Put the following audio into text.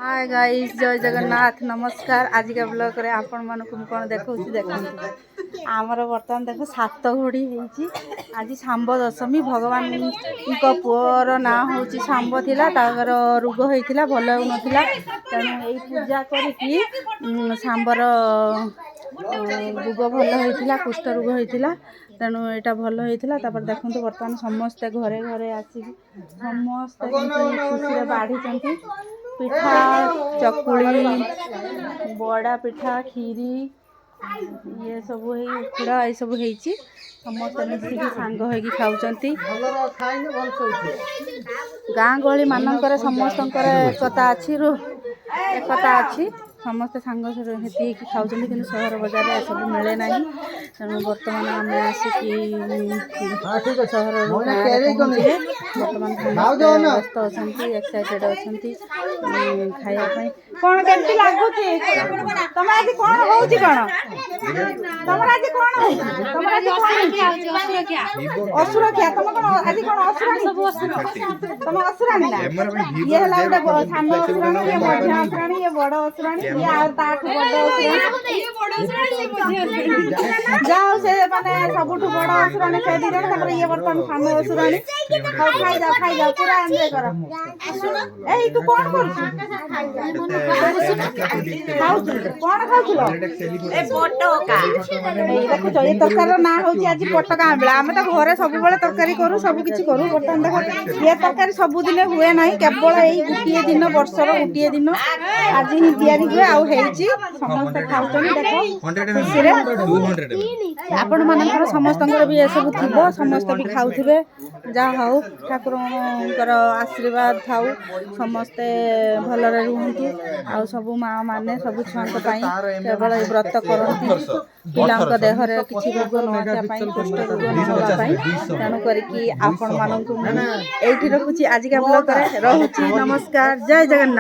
Hi guys जय जगन्नाथ नमस्कार। आज का ब्लॉग रे आपण मानकु कौन देखौ देखो आमर बर्तमान देखो सात घोड़ी होईची। आज सांब दशमी भगवान को पुअर ना होची सांब थिला तागर रोग होइथिला भल होनथिला तेणु एई पूजा करिकी सांबर रोग भल होइथिला कुष्ठ रोग होइथिला तेणु एटा भल होइथिला। तापर देखंतु बर्तमान समस्त घरे घरे आसी समस्त खुशी बाढ़ी चंती पिठा चकुली बड़ा पिठा खीरी ये सब उखुड़ा ये सब होईची समस्त मिसिकी सांग होइकी खाउचंती। गाँ गहली मानकर समस्तंकर एकता अछि एकता अछि समस्त सांग हेती खाउचंती कि सहर बजार सब मिले ना तेणु बर्तमान आम आसिकी सहर बर्तमान व्यस्त अच्छा एक्साइटेड अच्छा खायापाई कौन केमती लागुची तुम आज कौन होउची कौन तुम आज कौन होउची तुम आज असुर क्या तुम कौन आज कौन असुर सब असुर तुम असुरानी ना ये हला गोटे सान असुरानी ये मध्य असुरानी ये बड़ असुरानी ये आ ताठ बड़ असुरानी ये बड़ असुरानी ये मध्य असुरानी जाओ से माने सबठु बड़ असुरानी से दी जण तकर ये बर्तन सान असुरानी खाई जाओ पूरा एन्जॉय करो। ए तू कौन करछु कौन खाउछलो ए पटका ए देखो ये तरकारी ना होची आज पटका आंबला आमे त घरे सब बेले तरकारी करू सब किछि करू बर्तन देखो ये तरकारी सब दिन हुए नाही केवल एई गुटिए दिन वर्षर गुटिए दिन आज ही तयारी हुए आ हेची समस्त खाउछनी देखो खुशी रे आपण मानकर समस्तंकर भी ए सब थिबो समस्त भी खाउथिबे जा हाउ ठाकुरंकर आशीर्वाद थाउ समस्ते भलरे रुहंतु आ सब माँ माने सब छुआंक पाई केवल व्रत करती पिलांक देहरे किछि रोग न होता पाई कुष्ठ रोग न होता पाई तेणु करिकी आपण मानकु एठी रखुची आज का ब्लॉग रे रहूची नमस्कार जय जगन्नाथ।